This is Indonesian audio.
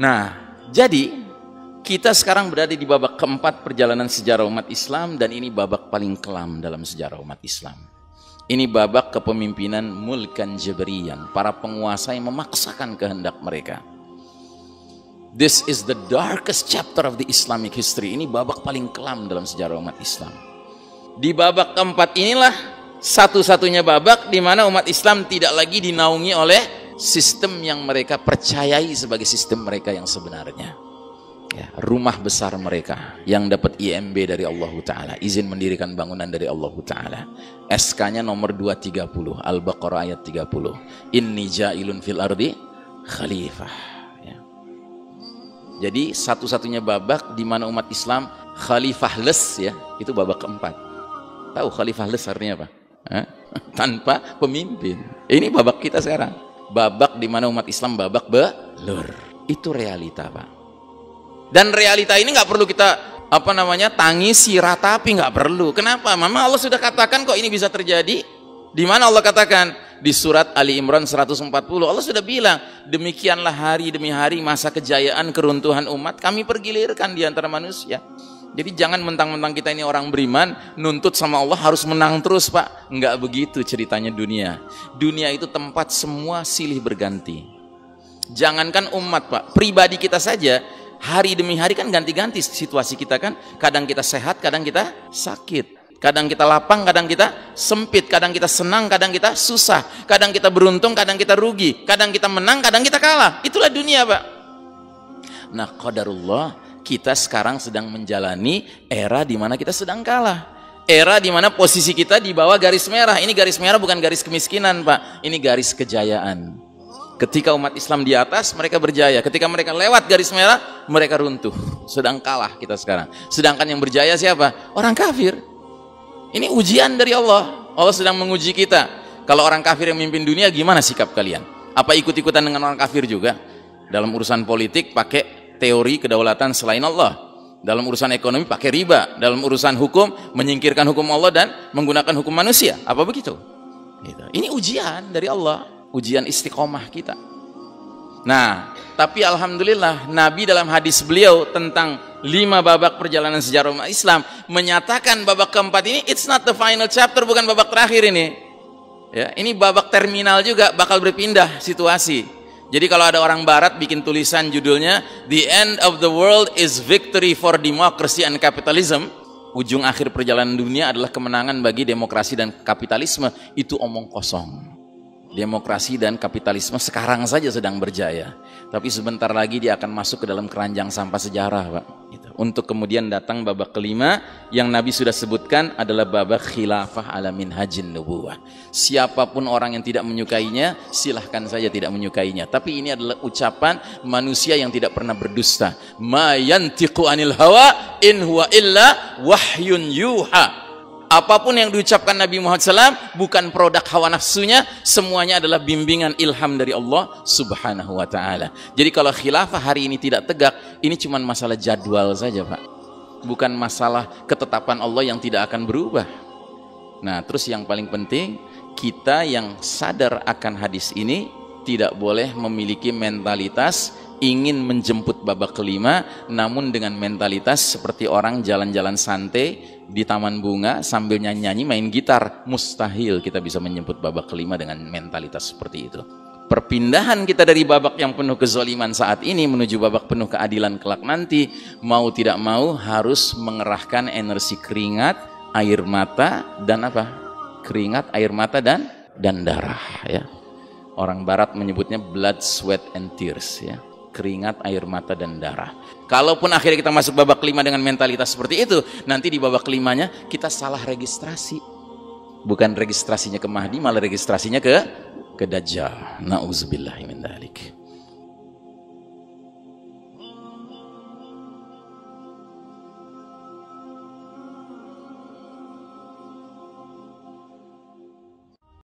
Nah, jadi kita sekarang berada di babak keempat perjalanan sejarah umat Islam, dan ini babak paling kelam dalam sejarah umat Islam. Ini babak kepemimpinan mulkan jabariyan, para penguasa yang memaksakan kehendak mereka. This is the darkest chapter of the Islamic history. Ini babak paling kelam dalam sejarah umat Islam. Di babak keempat inilah satu-satunya babak di mana umat Islam tidak lagi dinaungi oleh sistem yang mereka percayai sebagai sistem mereka yang sebenarnya. Ya, rumah besar mereka yang dapat IMB dari Allah Ta'ala, izin mendirikan bangunan dari Allah Ta'ala. SK-nya nomor 230, Al-Baqarah ayat 30. Inni ja'ilun fil ardi khalifah. Ya. Jadi satu-satunya babak di mana umat Islam khalifahless, ya, itu babak keempat. Tahu khalifahless artinya apa? Tanpa pemimpin. Ini babak kita sekarang. Babak di mana umat Islam babak belur. Itu realita, Pak. Dan realita ini nggak perlu kita tangisi, ratapi, nggak perlu. Kenapa? Memang Allah sudah katakan kok ini bisa terjadi. Di mana Allah katakan? Di surat Ali Imran 140 Allah sudah bilang, demikianlah hari demi hari masa kejayaan keruntuhan umat kami pergilirkan di antara manusia. Jadi jangan mentang-mentang kita ini orang beriman, nuntut sama Allah harus menang terus, Pak. Enggak begitu ceritanya dunia. Dunia itu tempat semua silih berganti. Jangankan umat, Pak, pribadi kita saja, hari demi hari kan ganti-ganti situasi kita kan. Kadang kita sehat, kadang kita sakit. Kadang kita lapang, kadang kita sempit. Kadang kita senang, kadang kita susah. Kadang kita beruntung, kadang kita rugi. Kadang kita menang, kadang kita kalah. Itulah dunia, Pak. Nah, qadarullah, kita sekarang sedang menjalani era di mana kita sedang kalah. Era di mana posisi kita di bawah garis merah. Ini garis merah bukan garis kemiskinan, Pak. Ini garis kejayaan. Ketika umat Islam di atas, mereka berjaya. Ketika mereka lewat garis merah, mereka runtuh. Sedang kalah kita sekarang. Sedangkan yang berjaya siapa? Orang kafir. Ini ujian dari Allah. Allah sedang menguji kita. Kalau orang kafir yang memimpin dunia, gimana sikap kalian? Apa ikut-ikutan dengan orang kafir juga? Dalam urusan politik pakai teori kedaulatan selain Allah, dalam urusan ekonomi pakai riba, dalam urusan hukum menyingkirkan hukum Allah dan menggunakan hukum manusia. Apa begitu? Ini ujian dari Allah, ujian istiqomah kita. Nah, tapi alhamdulillah Nabi dalam hadis beliau tentang 5 babak perjalanan sejarah umat Islam menyatakan babak keempat ini it's not the final chapter, bukan babak terakhir ini. Ya, ini babak terminal juga, bakal berpindah situasi. Jadi kalau ada orang barat bikin tulisan judulnya The End of the World is Victory for Democracy and Capitalism, ujung akhir perjalanan dunia adalah kemenangan bagi demokrasi dan kapitalisme, itu omong kosong. Demokrasi dan kapitalisme sekarang saja sedang berjaya, tapi sebentar lagi dia akan masuk ke dalam keranjang sampah sejarah, Pak. Untuk kemudian datang babak kelima yang Nabi sudah sebutkan adalah babak khilafah ala minhajin nubuwah. Siapapun orang yang tidak menyukainya, silahkan saja tidak menyukainya. Tapi ini adalah ucapan manusia yang tidak pernah berdusta. Ma yantiqu anil hawa in huwa illa wahyun yuha. Apapun yang diucapkan Nabi Muhammad SAW bukan produk hawa nafsunya, semuanya adalah bimbingan ilham dari Allah Subhanahu wa Ta'ala. Jadi kalau khilafah hari ini tidak tegak, ini cuma masalah jadwal saja, Pak. Bukan masalah ketetapan Allah yang tidak akan berubah. Nah, terus yang paling penting, kita yang sadar akan hadis ini tidak boleh memiliki mentalitas ingin menjemput babak kelima, namun dengan mentalitas seperti orang jalan-jalan santai di taman bunga sambil nyanyi-nyanyi main gitar. Mustahil kita bisa menjemput babak kelima dengan mentalitas seperti itu. Perpindahan kita dari babak yang penuh kezaliman saat ini menuju babak penuh keadilan kelak nanti, mau tidak mau harus mengerahkan energi keringat, air mata, dan apa? Keringat, air mata, dan darah, ya. Orang barat menyebutnya blood, sweat, and tears, ya. Keringat, air mata, dan darah. Kalaupun akhirnya kita masuk babak kelima dengan mentalitas seperti itu, nanti di babak kelimanya kita salah registrasi. Bukan registrasinya ke Mahdi, malah registrasinya ke Dajjal. Nauzubillahi min dzalik.